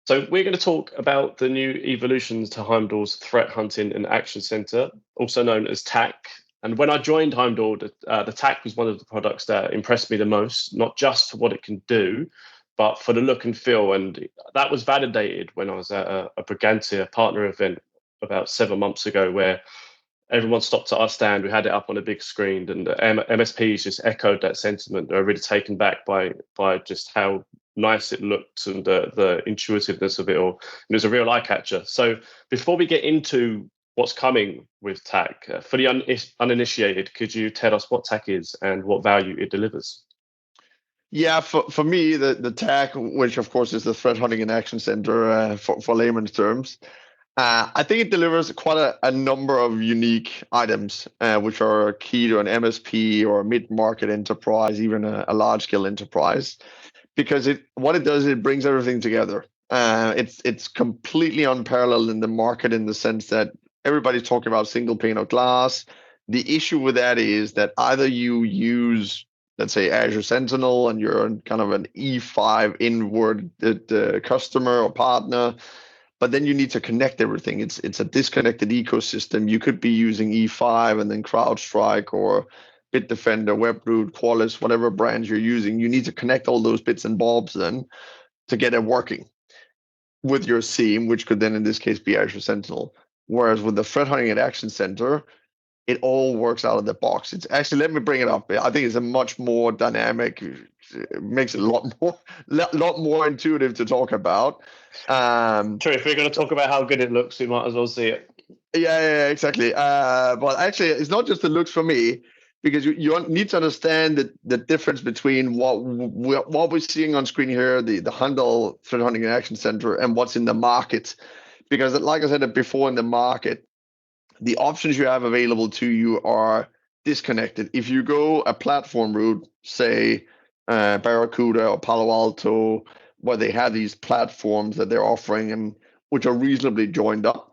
So we're going to talk about the new evolutions to Heimdall's Threat Hunting and Action Center, also known as TAC. And when I joined Heimdall, the TAC was one of the products that impressed me the most, not just for what it can do, but for the look and feel. And that was validated when I was at a Brigantia partner event about 7 months ago, where everyone stopped at our stand. We had it up on a big screen, and the MSPs just echoed that sentiment. They were really taken back by just how nice it looked and the intuitiveness of it all. It was a real eye catcher. So before we get into what's coming with TAC, for the uninitiated, could you tell us what TAC is and what value it delivers? Yeah, for me, the TAC, which of course is the Threat Hunting and Action Center for layman's terms, I think it delivers quite a number of unique items, which are key to an MSP or a mid-market enterprise, even a large-scale enterprise, because what it does, it brings everything together. It's completely unparalleled in the market in the sense that everybody's talking about single pane of glass. The issue with that is that either you use, let's say, Azure Sentinel, and you're kind of an E5 inward customer or partner, but then you need to connect everything. It's a disconnected ecosystem. You could be using E5 and then CrowdStrike or Bitdefender, Webroot, Qualys, whatever brands you're using. You need to connect all those bits and bobs then to get it working with your SIEM, which could then in this case be Azure Sentinel. Whereas with the Threat Hunting and Action Center, it all works out of the box. It's actually, let me bring it up. I think it's a much more dynamic, it makes it a lot more intuitive to talk about. True, if we're going to talk about how good it looks, we might as well see it. Yeah, exactly. But actually, it's not just the looks for me, because you need to understand the difference between what we're seeing on screen here, the Heimdall Threat Hunting and Action Center, and what's in the market. Because like I said before, in the market, the options you have available to you are disconnected. If you go a platform route, say Barracuda or Palo Alto, where they have these platforms that they're offering and which are reasonably joined up,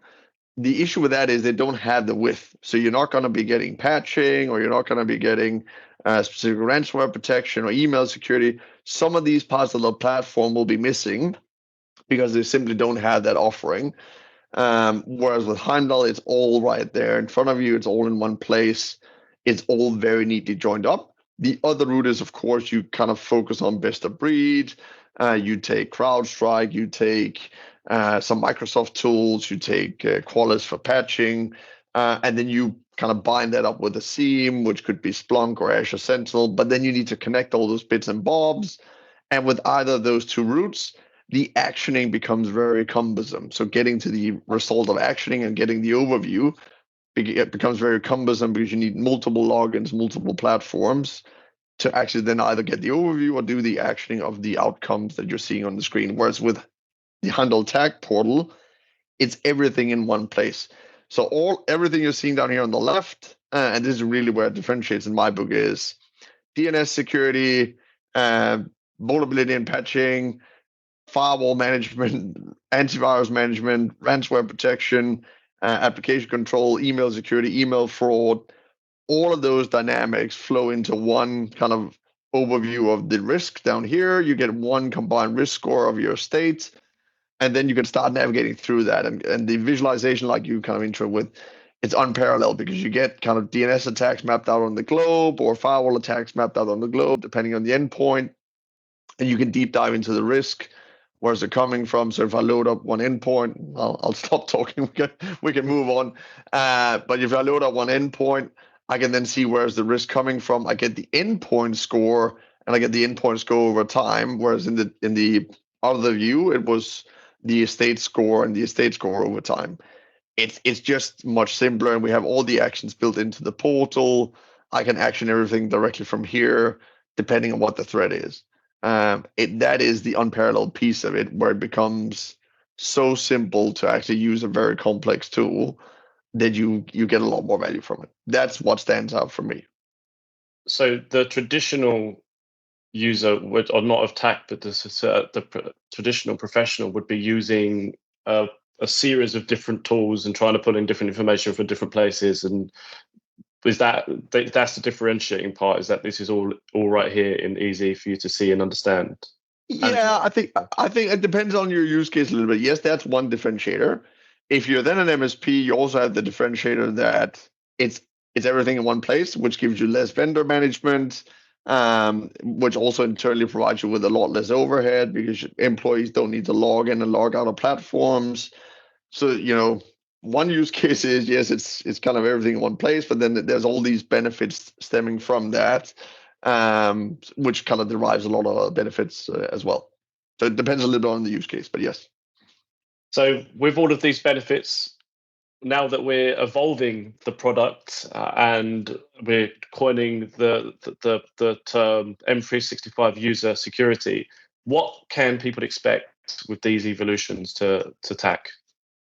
the issue with that is they don't have the width. So you're not going to be getting patching, or you're not going to be getting specific ransomware protection or email security. Some of these parts of the platform will be missing because they simply don't have that offering. Whereas with Heimdall, it's all right there in front of you. It's all in one place. It's all very neatly joined up. The other route is, of course, you kind of focus on best of breed. You take CrowdStrike, you take some Microsoft tools, you take Qualys for patching, and then you kind of bind that up with a SIEM, which could be Splunk or Azure Sentinel. But then you need to connect all those bits and bobs. And with either of those two routes, the actioning becomes very cumbersome. So getting to the result of actioning and getting the overview, it becomes very cumbersome because you need multiple logins, multiple platforms to actually then either get the overview or do the actioning of the outcomes that you're seeing on the screen. Whereas with the Heimdall TAC portal, it's everything in one place. So everything you're seeing down here on the left, and this is really where it differentiates in my book, is DNS security, vulnerability and patching, firewall management, antivirus management, ransomware protection, application control, email security, email fraud. All of those dynamics flow into one kind of overview of the risk down here. You get one combined risk score of your state, and then you can start navigating through that. And the visualization, like you kind of intro with, it's unparalleled because you get kind of DNS attacks mapped out on the globe or firewall attacks mapped out on the globe, depending on the endpoint. And you can deep dive into the risk. Where's it coming from? So if I load up one endpoint, I'll stop talking. We can move on. But if I load up one endpoint, I can then see where's the risk coming from. I get the endpoint score, and I get the endpoint score over time. Whereas in the other view, it was the estate score and the estate score over time. It's just much simpler, and we have all the actions built into the portal. I can action everything directly from here, depending on what the threat is. That is the unparalleled piece of it, where it becomes so simple to actually use a very complex tool that you get a lot more value from it. That's what stands out for me. So the traditional user would, or not of TAC, but the traditional professional would be using a series of different tools and trying to pull in different information from different places. And is that's the differentiating part, is that this is all right here and easy for you to see and understand? And Yeah, I think it depends on your use case a little bit. Yes, that's one differentiator. If you're then an MSP, you also have the differentiator that it's it's everything in one place, which gives you less vendor management, which also internally provides you with a lot less overhead because employees don't need to log in and log out of platforms. So, one use case is yes, it's kind of everything in one place, but then there's all these benefits stemming from that, which kind of derives a lot of other benefits as well. So it depends a little bit on the use case, but yes. so with all of these benefits, now that we're evolving the product and we're coining the term M365 user security, what can people expect with these evolutions to TAC?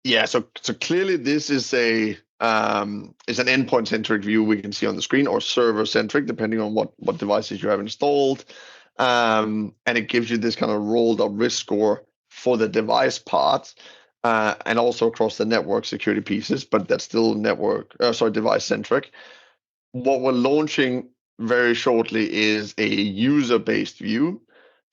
Yeah, so clearly this is an endpoint centric view we can see on the screen, or server centric, depending on what devices you have installed. And it gives you this kind of rolled up risk score for the device part, and also across the network security pieces, but that's still device centric. What we're launching very shortly is a user-based view.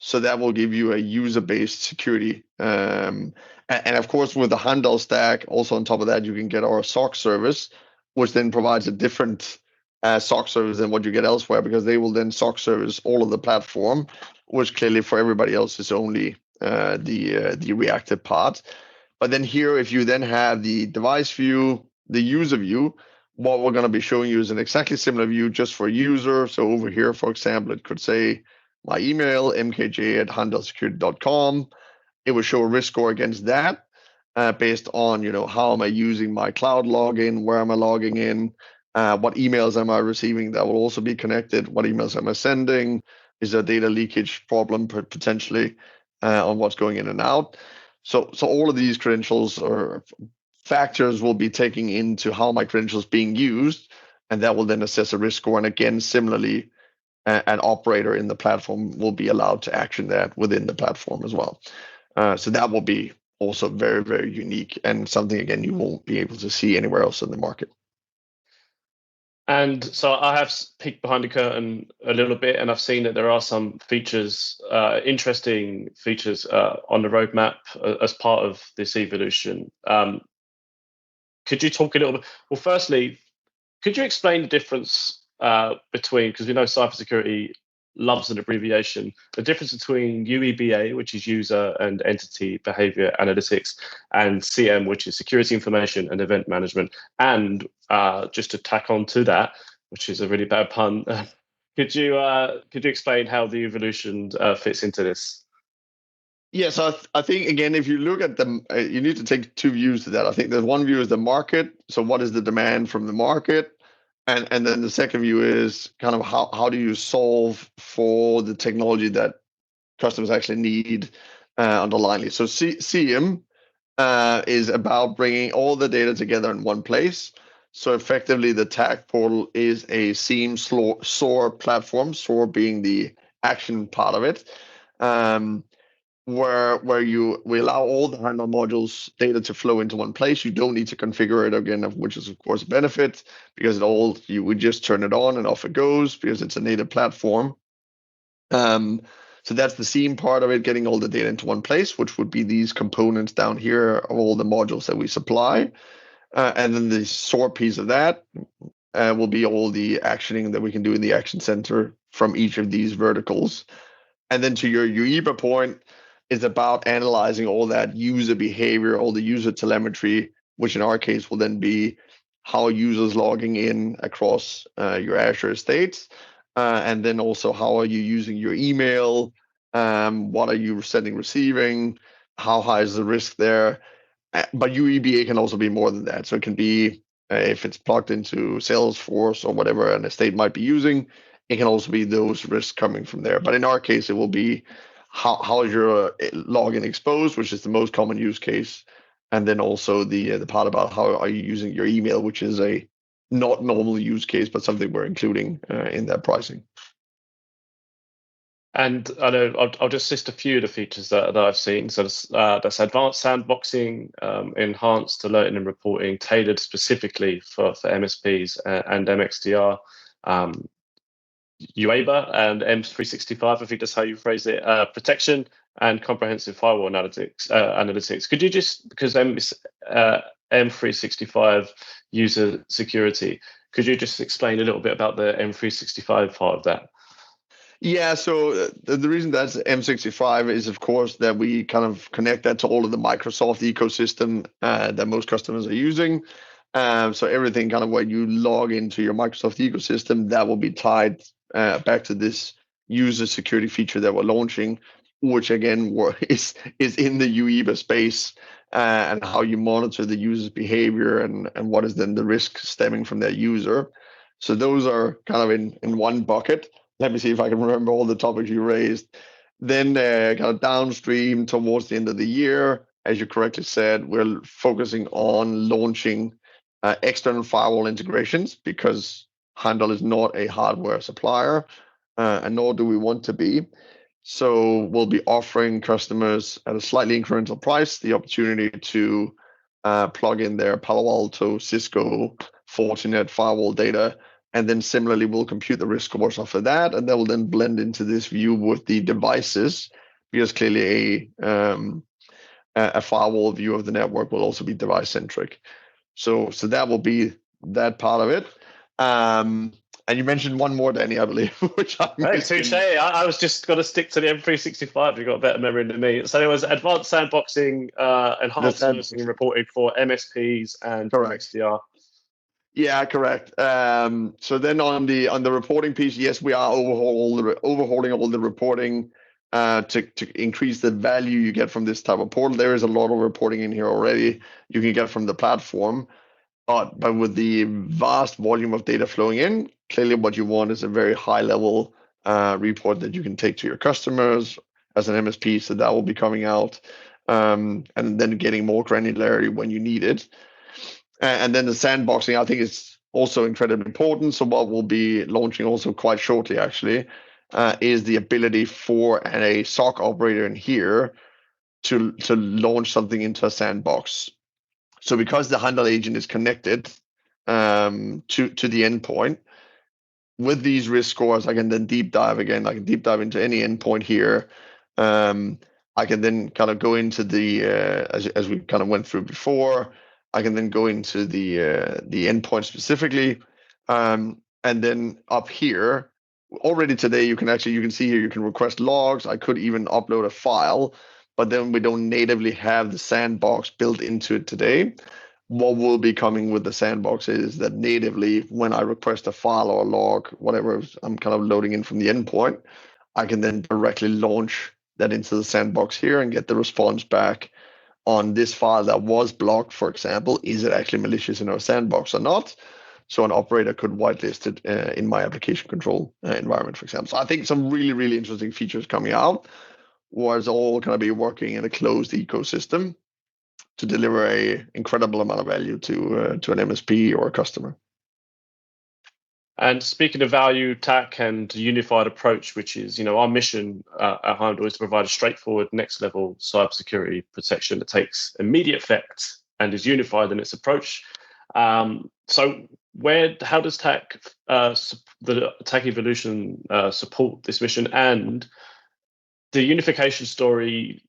So that will give you a user-based security. And of course, with the Heimdal stack, also on top of that, you can get our SOC service, which then provides a different SOC service than what you get elsewhere, because they will then SOC service all of the platform, which clearly for everybody else is only the reactive part. But then here, if you then have the device view, the user view, what we're going to be showing you is an exactly similar view just for user. So over here, for example, it could say my email, mkj@heimdalsecurity.com. It will show a risk score against that, based on, how am I using my cloud login, where am I logging in, what emails am I receiving that will also be connected, what emails am I sending, is there a data leakage problem potentially on what's going in and out. So all of these credentials or factors will be taking into how my credentials being used, and that will then assess a risk score. And again, similarly, an operator in the platform will be allowed to action that within the platform as well. So that will be also very, very unique, and something, again, you won't be able to see anywhere else in the market. And so I have peeked behind the curtain a little bit, and I've seen that there are some features, interesting features on the roadmap as part of this evolution. Could you talk a little bit? Well, firstly, could you explain the difference between, because we know cybersecurity loves an abbreviation, the difference between UEBA, which is user and entity behavior analytics, and CM, which is security information and event management. And just to tack on to that, which is a really bad pun, could you explain how the evolution fits into this? Yeah, so I think, again, if you look at them, you need to take two views to that. I think there's one view is the market. So what is the demand from the market? And then the second view is kind of how do you solve for the technology that customers actually need underlyingly. So CM is about bringing all the data together in one place. So effectively, the TAC portal is a SIEM SOAR platform, SOAR being the action part of it, where we allow all the Heimdal modules data to flow into one place. You don't need to configure it again, which is of course a benefit, because we just turn it on and off it goes, because it's a native platform. So that's the SIEM part of it, getting all the data into one place, which would be these components down here of all the modules that we supply. And then the SOAR piece of that will be all the actioning that we can do in the action center from each of these verticals. And then to your UEBA point, is about analyzing all that user behavior, all the user telemetry, which in our case will then be how users logging in across your Azure estates. And then also, how are you using your email? What are you sending, receiving? How high is the risk there? But UEBA can also be more than that. So it can be, if it's plugged into Salesforce or whatever an estate might be using, it can also be those risks coming from there. But in our case, it will be how is your login exposed, which is the most common use case. And then also the part about how are you using your email, which is a not normal use case, but something we're including in that pricing. And I know I'll just list a few of the features that I've seen. So that's advanced sandboxing, enhanced alerting and reporting, tailored specifically for MSPs and MXDR. UABA and M365, I think that's how you phrase it, protection and comprehensive firewall analytics. Could you just, because M365 user security, could you just explain a little bit about the M365 part of that? Yeah, so the reason that's M65 is, of course, that we kind of connect that to all of the Microsoft ecosystem that most customers are using. So everything kind of when you log into your Microsoft ecosystem, that will be tied back to this user security feature that we're launching, which again is in the UEBA space, and how you monitor the user's behavior and what is then the risk stemming from that user. So those are kind of in one bucket. Let me see if I can remember all the topics you raised. Then kind of downstream towards the end of the year, as you correctly said, we're focusing on launching external firewall integrations, because Heimdal is not a hardware supplier, and nor do we want to be. So we'll be offering customers at a slightly incremental price the opportunity to plug in their Palo Alto, Cisco, Fortinet firewall data, and then similarly we'll compute the risk scores off of that, and that will then blend into this view with the devices, because clearly a firewall view of the network will also be device centric. So that will be that part of it. And you mentioned one more, Danny, I believe, which I missed. Touche. I was just going to stick to the M365. You've got a better memory than me. So it was advanced sandboxing, enhanced servicing and reporting for MSPs and XDR. Yeah, correct. So then on the reporting piece, yes, we are overhauling all the reporting to increase the value you get from this type of portal. There is a lot of reporting in here already you can get from the platform, but with the vast volume of data flowing in, clearly what you want is a very high level report that you can take to your customers as an MSP. So that will be coming out, and then getting more granularity when you need it. And then the sandboxing, I think, is also incredibly important. So what we'll be launching also quite shortly, actually, is the ability for a SOC operator in here to launch something into a sandbox. So because the Heimdal agent is connected to the endpoint, with these risk scores, I can then deep dive again. I can deep dive into any endpoint here. I can then kind of go into the as we kind of went through before. I can then go into the endpoint specifically, and then up here already today you can see here you can request logs. I could even upload a file, but then we don't natively have the sandbox built into it today. What will be coming with the sandbox is that natively, when I request a file or a log, whatever I'm kind of loading in from the endpoint, I can then directly launch that into the sandbox here and get the response back on this file that was blocked, for example. Is it actually malicious in our sandbox or not? So an operator could whitelist it in my application control environment, for example. So I think some really, really interesting features coming out, where it's all going to be working in a closed ecosystem to deliver a incredible amount of value to an MSP or a customer. And speaking of value, TAC, and unified approach, which is, our mission at Heimdal is to provide a straightforward next level cybersecurity protection that takes immediate effect and is unified in its approach. So how does TAC, the TAC evolution, support this mission? And the unification story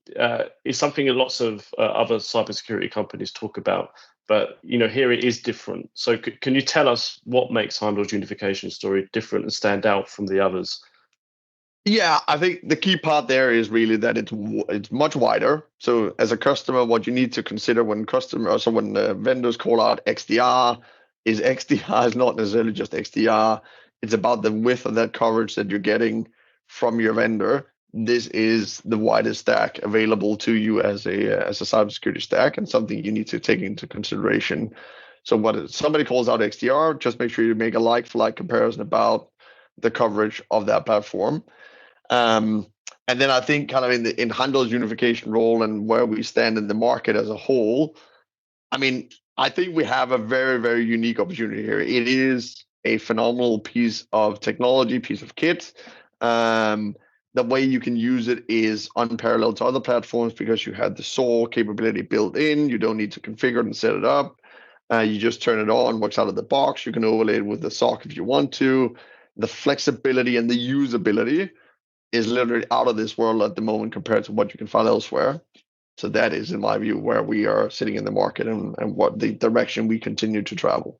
is something that lots of other cybersecurity companies talk about, but here it is different. So can you tell us what makes Heimdal's unification story different and stand out from the others? Yeah, I think the key part there is really that it's much wider. So as a customer, what you need to consider when vendors call out XDR is not necessarily just XDR. It's about the width of that coverage that you're getting from your vendor. This is the widest stack available to you as a cybersecurity stack, and something you need to take into consideration. So when somebody calls out XDR, just make sure you make a like-for-like comparison about the coverage of that platform. And then I think kind of in Heimdal's unification role and where we stand in the market as a whole, I mean, I think we have a very, very unique opportunity here. It is a phenomenal piece of technology, piece of kit. The way you can use it is unparalleled to other platforms because you have the SOAR capability built in. You don't need to configure it and set it up. You just turn it on, works out of the box. You can overlay it with the SOC if you want to. the flexibility and the usability is literally out of this world at the moment compared to what you can find elsewhere. So that is, in my view, where we are sitting in the market and what the direction we continue to travel.